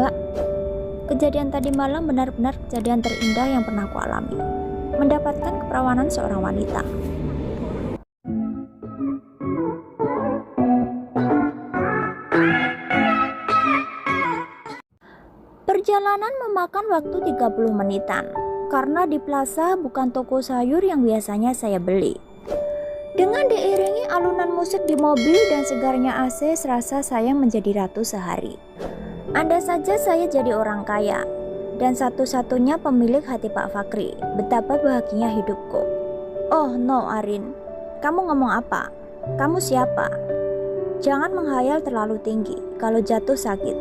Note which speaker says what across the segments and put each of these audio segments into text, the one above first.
Speaker 1: Mbak, kejadian tadi malam benar-benar kejadian terindah yang pernah aku alami. Mendapatkan keperawanan seorang wanita. Perjalanan memakan waktu 30 menitan, karena di plaza bukan toko sayur yang biasanya saya beli. Dengan diiringi alunan musik di mobil dan segarnya AC, serasa saya menjadi ratu sehari. Andai saja saya jadi orang kaya dan satu-satunya pemilik hati Pak Fakri, betapa bahagianya hidupku. Oh no Arin, kamu ngomong apa? Kamu siapa? Jangan menghayal terlalu tinggi, kalau jatuh sakit.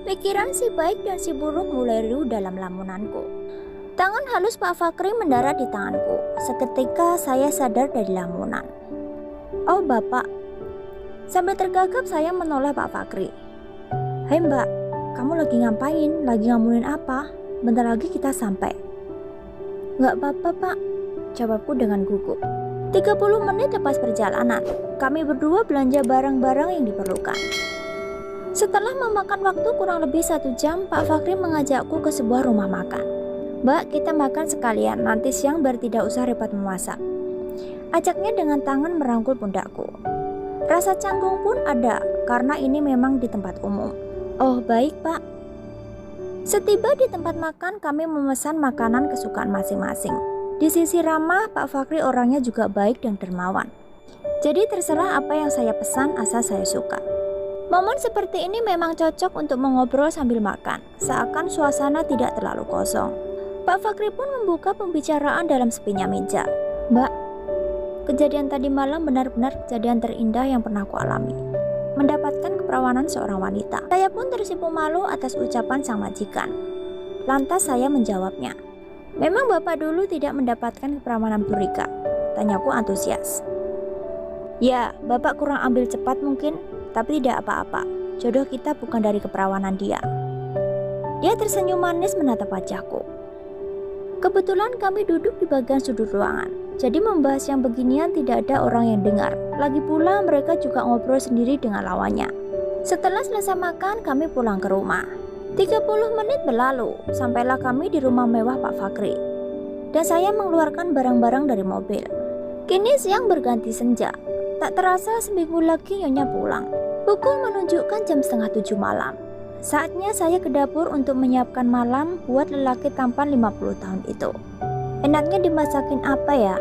Speaker 1: Pikiran si baik dan si buruk mulai riuh dalam lamunanku. Tangan halus Pak Fakri mendarat di tanganku. Seketika saya sadar dari lamunan. Oh Bapak. Sambil tergagap saya menoleh Pak Fakri. Hai Mbak, kamu lagi ngapain? Lagi ngamunin apa? Bentar lagi kita sampai. Gak apa-apa Pak, jawabku dengan gugup. 30 menit lepas perjalanan, kami berdua belanja barang-barang yang diperlukan. Setelah memakan waktu kurang lebih 1 jam, Pak Fakri mengajakku ke sebuah rumah makan. Mbak, kita makan sekalian, nanti siang biar tidak usah repot memasak. Ajaknya dengan tangan merangkul pundakku. Rasa canggung pun ada, karena ini memang di tempat umum. Oh baik Pak. Setiba di tempat makan, kami memesan makanan kesukaan masing-masing. Di sisi ramah, Pak Fakri orangnya juga baik dan dermawan. Jadi terserah apa yang saya pesan asal saya suka. Momen seperti ini memang cocok untuk mengobrol sambil makan, seakan suasana tidak terlalu kosong. Pak Fakri pun membuka pembicaraan dalam sepinya meja. Mbak, kejadian tadi malam benar-benar kejadian terindah yang pernah aku alami. Mendapatkan keperawanan seorang wanita. Saya pun tersipu malu atas ucapan sang majikan. Lantas saya menjawabnya. Memang Bapak dulu tidak mendapatkan keperawanan Bu Rika? Tanyaku antusias. Ya, Bapak kurang ambil cepat mungkin, tapi tidak apa-apa. Jodoh kita bukan dari keperawanan dia. Dia tersenyum manis menatap wajahku. Kebetulan kami duduk di bagian sudut ruangan, jadi membahas yang beginian tidak ada orang yang dengar. Lagi pula mereka juga ngobrol sendiri dengan lawannya. Setelah selesai makan, kami pulang ke rumah. 30 menit berlalu, sampailah kami di rumah mewah Pak Fakri. Dan saya mengeluarkan barang-barang dari mobil. Kini siang berganti senja. Tak terasa seminggu lagi Nyonya pulang. Pukul menunjukkan jam 6:30 malam. Saatnya saya ke dapur untuk menyiapkan malam buat lelaki tampan 50 tahun itu. Enaknya dimasakin apa ya?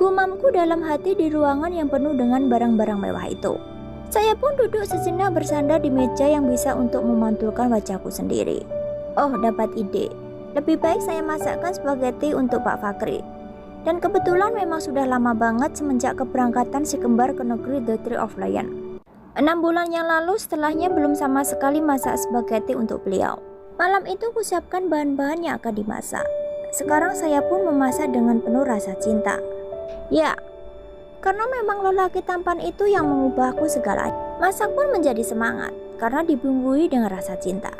Speaker 1: Gumamku dalam hati di ruangan yang penuh dengan barang-barang mewah itu. Saya pun duduk sejenak bersandar di meja yang bisa untuk memantulkan wajahku sendiri. Oh, dapat ide. Lebih baik saya masakkan spaghetti untuk Pak Fakri. Dan kebetulan memang sudah lama banget semenjak keberangkatan si kembar ke negeri The Tree of Lion. 6 bulan yang lalu setelahnya belum sama sekali masak spaghetti untuk beliau. Malam itu kusiapkan bahan-bahan yang akan dimasak. Sekarang saya pun memasak dengan penuh rasa cinta. Ya, karena memang lelaki tampan itu yang mengubahku segalanya. Masak pun menjadi semangat karena dibumbui dengan rasa cinta.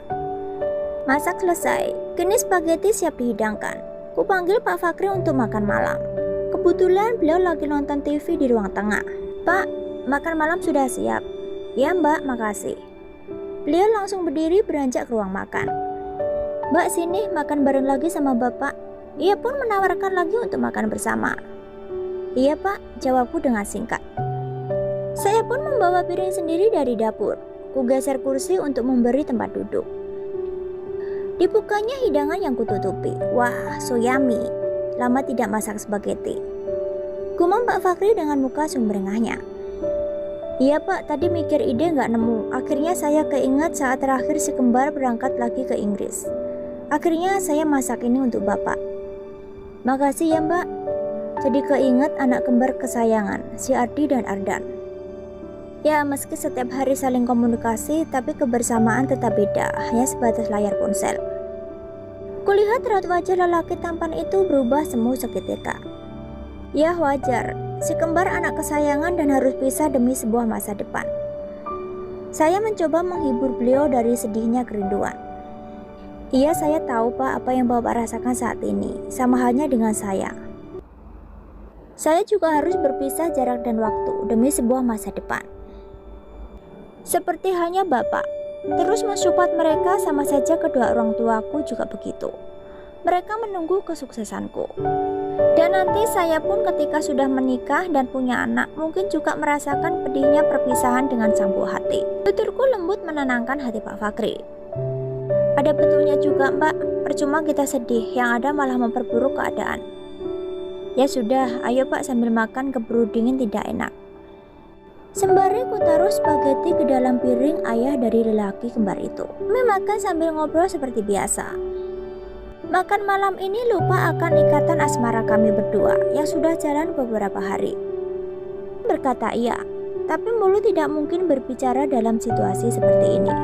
Speaker 1: Masak selesai, kini spaghetti siap dihidangkan. Kupanggil Pak Fakri untuk makan malam. Kebetulan beliau lagi nonton TV di ruang tengah. Pak, makan malam sudah siap. Ya Mbak, makasih. Beliau langsung berdiri beranjak ke ruang makan. Mbak sini makan bareng lagi sama Bapak. Ia pun menawarkan lagi untuk makan bersama. Iya Pak, jawabku dengan singkat. Saya pun membawa piring sendiri dari dapur. Kugeser kursi untuk memberi tempat duduk. Dibukanya hidangan yang kututupi. Wah, so yummy. Lama tidak masak spaghetti. Gumam Pak Fakri dengan muka sumringahnya. Iya Pak, tadi mikir ide nggak nemu. Akhirnya saya keinget saat terakhir si kembar berangkat lagi ke Inggris. Akhirnya saya masak ini untuk Bapak. Makasih ya Mbak. Jadi keinget anak kembar kesayangan, si Ardi dan Ardan. Ya, meski setiap hari saling komunikasi, tapi kebersamaan tetap beda, hanya sebatas layar ponsel. Kulihat raut wajah lelaki tampan itu berubah semu seketika. Ya wajar, si kembar anak kesayangan dan harus pisah demi sebuah masa depan. Saya mencoba menghibur beliau dari sedihnya kerinduan. Iya, saya tahu Pak apa yang Bapak rasakan saat ini, sama halnya dengan saya. Saya juga harus berpisah jarak dan waktu demi sebuah masa depan. Seperti halnya Bapak, terus mensupport mereka, sama saja kedua orang tuaku juga begitu. Mereka menunggu kesuksesanku. Dan nanti saya pun ketika sudah menikah dan punya anak, mungkin juga merasakan pedihnya perpisahan dengan sang buah hati. Tuturku lembut menenangkan hati Pak Fakri. Ada betulnya juga, Mbak, percuma kita sedih, yang ada malah memperburuk keadaan. Ya sudah, ayo Pak, sambil makan, keburu dingin tidak enak. Sembari ku taruh spaghetti ke dalam piring ayah dari lelaki kembar itu. Kami makan sambil ngobrol seperti biasa. Makan malam ini lupa akan ikatan asmara kami berdua yang sudah jalan beberapa hari. Berkata iya, tapi mulut tidak mungkin berbicara dalam situasi seperti ini.